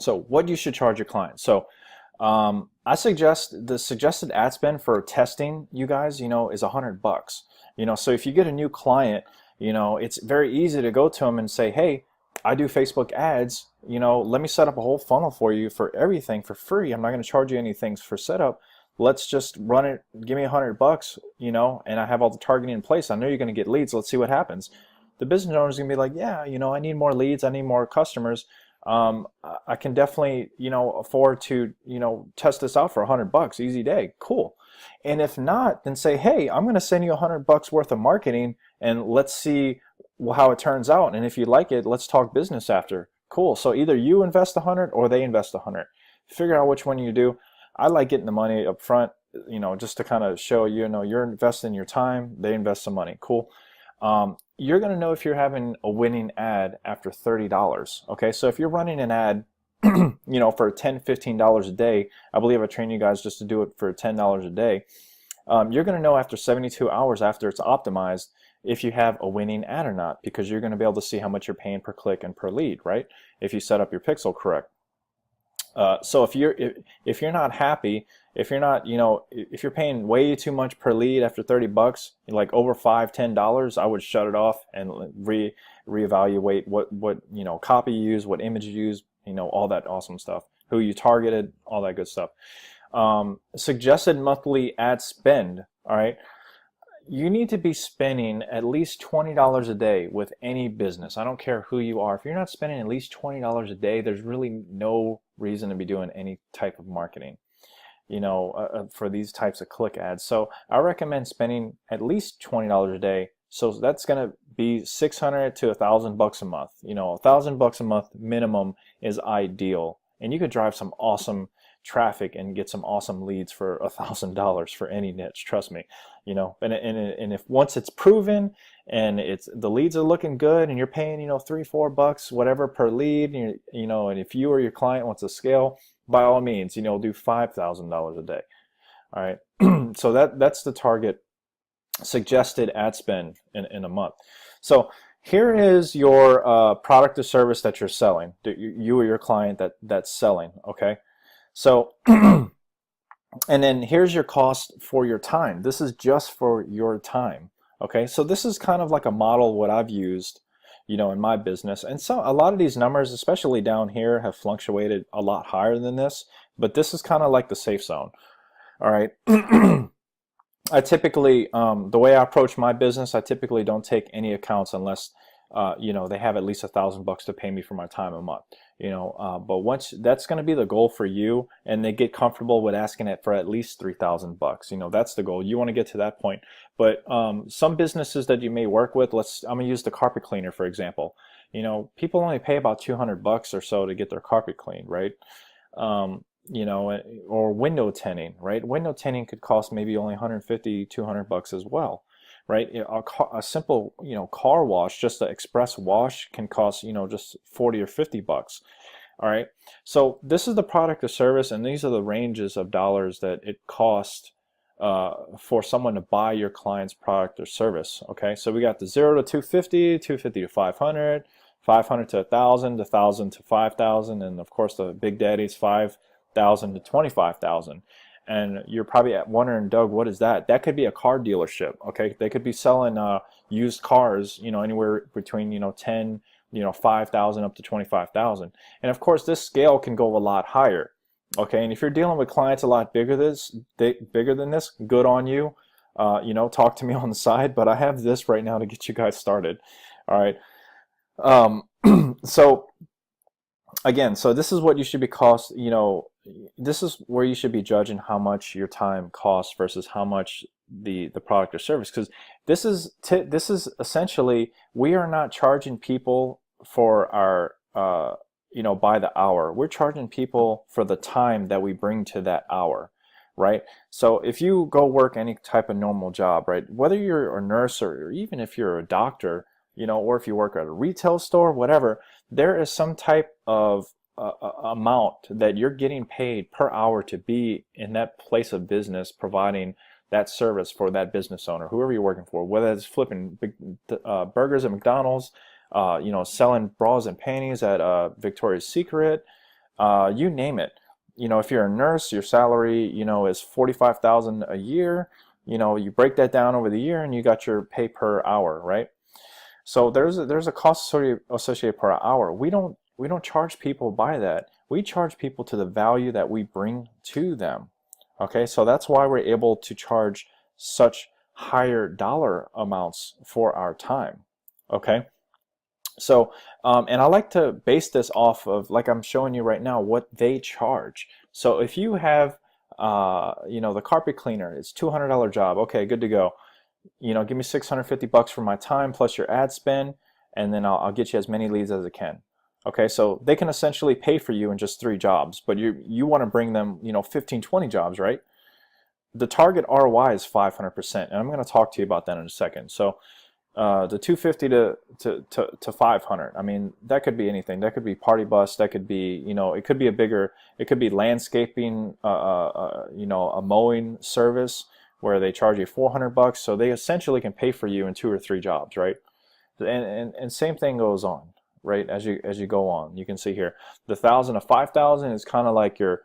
So what you should charge your clients. So I suggest the suggested ad spend for testing, you guys, is $100. So if you get a new client, it's very easy to go to them and say, hey, I do Facebook ads, let me set up a whole funnel for you for everything for free. I'm not going to charge you anything for setup. Let's just run it. Give me $100, and I have all the targeting in place. I know you're going to get leads. Let's see what happens. The business owner is going to be like, yeah, I need more leads. I need more customers. I can definitely, afford to, test this out for $100. Easy day. Cool. And if not, then say, hey, I'm going to send you $100 worth of marketing and let's see how it turns out. And if you like it, let's talk business after. Cool. So either you invest 100 or they invest 100. Figure out which one you do. I like getting the money up front, just to kind of show, you're investing your time, they invest some money. Cool. You're going to know if you're having a winning ad after $30. Okay. So if you're running an ad, for $10, $15 a day, I believe I train you guys just to do it for $10 a day. You're going to know after 72 hours after it's optimized if you have a winning ad or not, because you're going to be able to see how much you're paying per click and per lead, right? If you set up your pixel correct. So if you're not happy, if you're not, if you're paying way too much per lead after $30, like over $5, $10, I would shut it off and reevaluate what copy you use, what image you use, all that awesome stuff, who you targeted, all that good stuff. Suggested monthly ad spend. All right. You need to be spending at least $20 a day with any business. I don't care who you are. If you're not spending at least $20 a day, there's really no reason to be doing any type of marketing, for these types of click ads. So I recommend spending at least $20 a day. So that's going to be $600 to $1,000 a month. $1,000 a month minimum is ideal. And you could drive some awesome traffic and get some awesome leads for $1,000 for any niche. Trust me, and if once it's proven and the leads are looking good and you're paying, $3, $4, whatever per lead, and if you or your client wants to scale, by all means, do $5,000 a day. All right. So that's the target suggested ad spend in a month. So here is your product or service that you're selling, you or your client that's selling. Okay. So, and then here's your cost for your time. This is just for your time. Okay, so this is kind of like a model what I've used, in my business. And so a lot of these numbers, especially down here, have fluctuated a lot higher than this, but this is kind of like the safe zone. All right. I typically, the way I approach my business, I typically don't take any accounts unless they have at least $1,000 to pay me for my time a month, but once that's going to be the goal for you and they get comfortable with asking it for at least $3,000, that's the goal. You want to get to that point. But some businesses that you may work with, I'm going to use the carpet cleaner, for example. People only pay about $200 or so to get their carpet cleaned, right? Or window tinting, right? Window tinting could cost maybe only $150, $200 as well. Right, a simple car wash, just an express wash, can cost just $40 or $50. All right, so this is the product or service, and these are the ranges of dollars that it costs for someone to buy your client's product or service. Okay, so we got the 0 to 250, 250 to 500, 500 to 1,000, 1,000 to 5,000, and of course the big daddies 5,000 to 25,000. And you're probably wondering, Doug, what is that? That could be a car dealership. Okay, they could be selling used cars, anywhere between 10, 5,000 up to 25,000. And of course, this scale can go a lot higher. Okay, and if you're dealing with clients a lot bigger than this, good on you. Talk to me on the side. But I have this right now to get you guys started. All right. So again, so this is what you should be this is where you should be judging how much your time costs versus how much the product or service, because this is essentially, we are not charging people for our by the hour. We're charging people for the time that we bring to that hour, right? So if you go work any type of normal job, right, whether you're a nurse or even if you're a doctor, or if you work at a retail store, whatever, there is some type of amount that you're getting paid per hour to be in that place of business, providing that service for that business owner, whoever you're working for, whether it's flipping burgers at McDonald's, selling bras and panties at Victoria's Secret, you name it. You know, if you're a nurse, your salary, you know, is 45,000 a year. You know, you break that down over the year and you got your pay per hour, right? So there's a cost associated per hour. We don't charge people by that. We charge people to the value that we bring to them. Okay, so that's why we're able to charge such higher dollar amounts for our time. Okay, so and I like to base this off of, like I'm showing you right now, what they charge. So if you have you know, the carpet cleaner, it's $200 job. Okay, good to go. You know, give me 650 bucks for my time plus your ad spend, and then I'll get you as many leads as I can. Okay, so they can essentially pay for you in just 3 jobs, but you want to bring them, you know, 15, 20 jobs, right? The target ROI is 500%, and I'm going to talk to you about that in a second. So the 250 to 500, I mean, that could be anything. That could be party bus, that could be, you know, it could be a bigger, it could be landscaping, you know, a mowing service where they charge you 400 bucks, so they essentially can pay for you in 2 or 3 jobs, right? And same thing goes on, right? As you go on, you can see here the 1,000 to 5,000 is kind of like your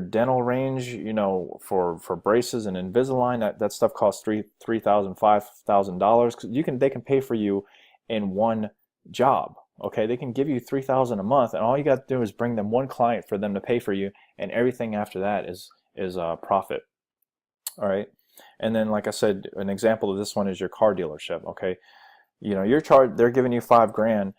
dental range, you know, for braces and Invisalign. That stuff costs $3,000, $5,000. They can pay for you in one job. Okay, they can give you $3,000 a month, and all you got to do is bring them one client for them to pay for you, and everything after that is profit. All right, and then like I said, an example of this one is your car dealership. Okay, you know, they're giving you $5,000.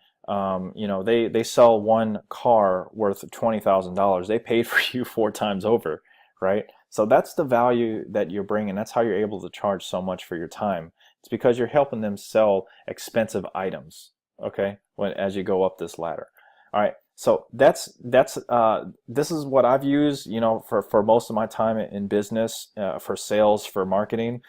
You know, they sell one car worth $20,000. They paid for you 4 times over, right? So that's the value that you're bringing. That's how you're able to charge so much for your time. It's because you're helping them sell expensive items, okay, as you go up this ladder. All right, so this is what I've used, you know, for most of my time in business, for sales, for marketing.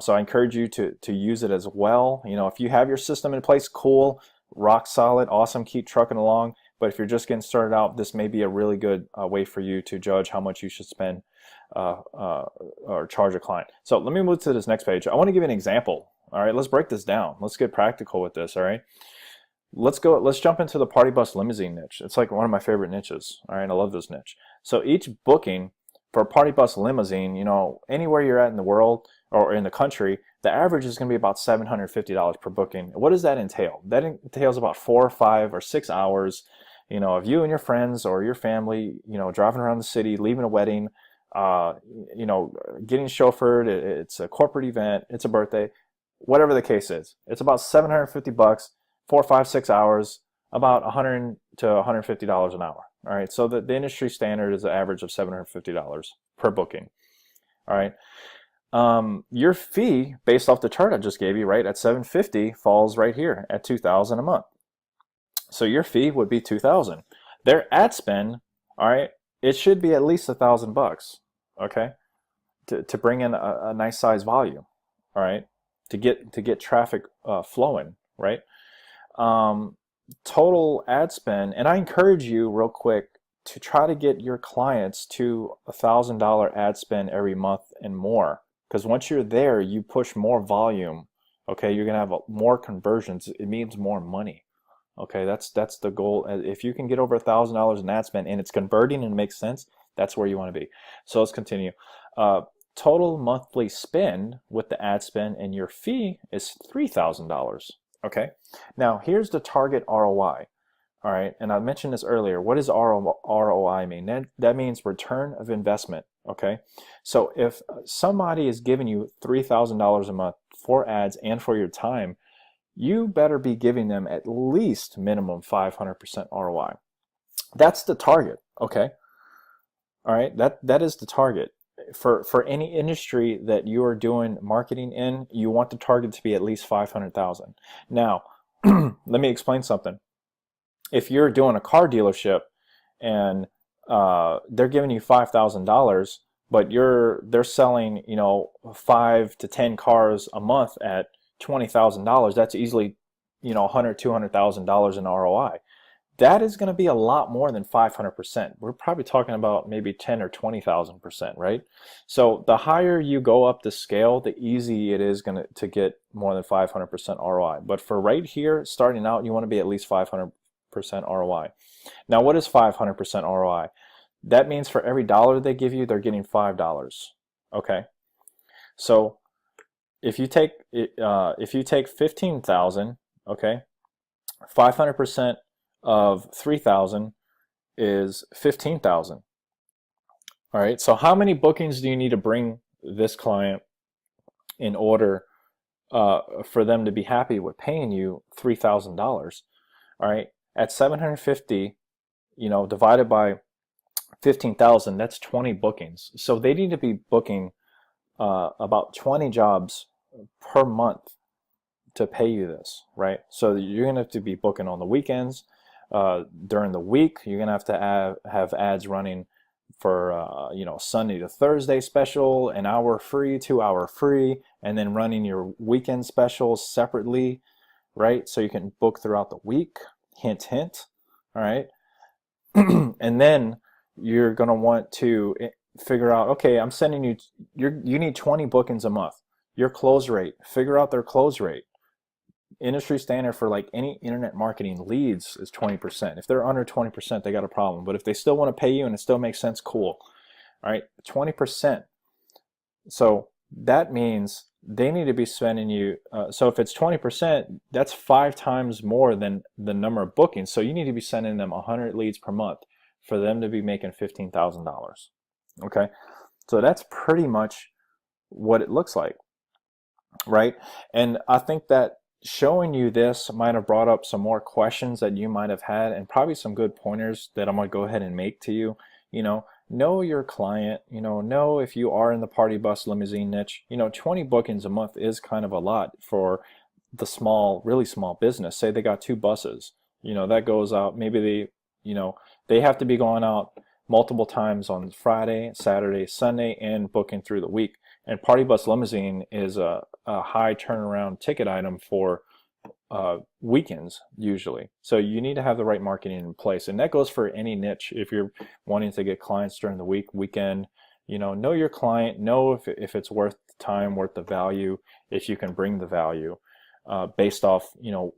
So I encourage you to use it as well. You know, if you have your system in place, cool, rock solid, awesome, keep trucking along. But if you're just getting started out, this may be a really good way for you to judge how much you should spend or charge a client. So let me move to this next page. I want to give you an example. All right, let's break this down. Let's get practical with this. All right, let's jump into the party bus limousine niche. It's like one of my favorite niches. All right, I love this niche. So each booking for a party bus limousine, you know, anywhere you're at in the world or in the country, the average is going to be about $750 per booking. What does that entail? That entails about 4 or 5 or 6 hours, you know, of you and your friends or your family, you know, driving around the city, leaving a wedding, you know, getting chauffeured. It's a corporate event, it's a birthday, whatever the case is. It's about 750 bucks, 4, 5, 6 hours, about 100 to $150 an hour. All right, so the industry standard is an average of $750 per booking. All right. Your fee, based off the chart I just gave you, right, at 750 falls right here at 2,000 a month. So your fee would be 2,000. Their ad spend, all right, it should be at least 1,000 bucks, okay, to bring in a nice size volume, all right, to get traffic flowing, right? Total ad spend, and I encourage you real quick to try to get your clients to $1,000 ad spend every month and more. Because once you're there, you push more volume. Okay, you're gonna have more conversions. It means more money. Okay, that's the goal. If you can get over $1,000 in ad spend and it's converting and it makes sense, that's where you want to be. So let's continue. Total monthly spend with the ad spend and your fee is $3,000. Okay, now here's the target ROI. All right, and I mentioned this earlier. What does ROI mean? That means return of investment. Okay, so if somebody is giving you $3,000 a month for ads and for your time, you better be giving them at least minimum 500% ROI. That's the target. Okay, all right, that is the target. For any industry that you are doing marketing in, you want the target to be at least 500,000. Now, let me explain something. If you're doing a car dealership and they're giving you $5,000, but they're selling, you know, 5 to 10 cars a month at $20,000, that's easily, you know, $100,000, $200,000 in ROI. That is going to be a lot more than 500%. We're probably talking about maybe 10 or 20,000%, right? So the higher you go up the scale, the easy it is to get more than 500% ROI. But for right here, starting out, you want to be at least 500% ROI. Now, what is 500% ROI? That means for every dollar they give you, they're getting $5. Okay, so if you take 15,000, okay, 500% of 3,000 is 15,000. All right, so how many bookings do you need to bring this client in order for them to be happy with paying you $3,000? All right, at 750, divided by 15,000, that's 20 bookings. So they need to be booking about 20 jobs per month to pay you this, right? So you're gonna have to be booking on the weekends. During the week, you're gonna have to have ads running for Sunday to Thursday special, an hour free, 2 hour free, and then running your weekend specials separately, right? So you can book throughout the week. Hint, hint. All right, and then you're gonna want to figure out, okay, I'm sending you, you need 20 bookings a month. Your close rate, figure out their close rate. Industry standard for like any internet marketing leads is 20%. If they're under 20%, they got a problem. But if they still want to pay you and it still makes sense, cool. All right, 20%. So that means they need to be spending you, so if it's 20%, that's 5 times more than the number of bookings. So you need to be sending them 100 leads per month for them to be making $15,000. Okay, so that's pretty much what it looks like, right? And I think that showing you this might have brought up some more questions that you might have had, and probably some good pointers that I'm going to go ahead and make to you. Know your client, know if you are in the party bus limousine niche. 20 bookings a month is kind of a lot for the really small business. Say they got 2 buses, that goes out, maybe they have to be going out multiple times on Friday, Saturday, Sunday, and booking through the week. And Party Bus Limousine is a high turnaround ticket item for weekends usually. So you need to have the right marketing in place, and that goes for any niche. If you're wanting to get clients during the weekend, know your client, know if it's worth the time, worth the value, if you can bring the value based off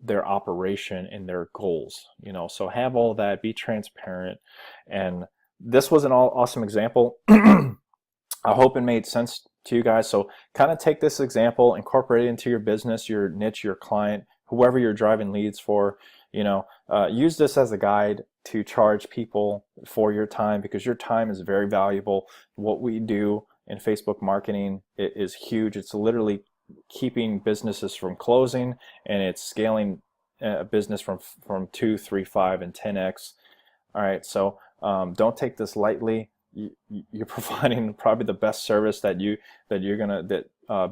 their operation and their goals. So have all that, be transparent, and this was an awesome example. I hope it made sense to you guys. So kind of take this example, incorporate it into your business, your niche, your client, whoever you're driving leads for. Use this as a guide to charge people for your time, because your time is very valuable. What we do in Facebook marketing is huge. It's literally keeping businesses from closing, and it's scaling a business from 2, 3, 5, and 10x. All right, so don't take this lightly. You're providing probably the best service that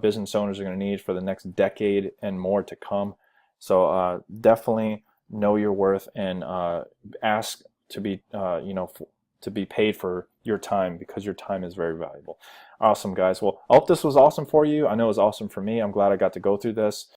business owners are gonna need for the next decade and more to come. So definitely know your worth, and ask to be to be paid for your time, because your time is very valuable. Awesome, guys. Well, I hope this was awesome for you. I know it was awesome for me. I'm glad I got to go through this.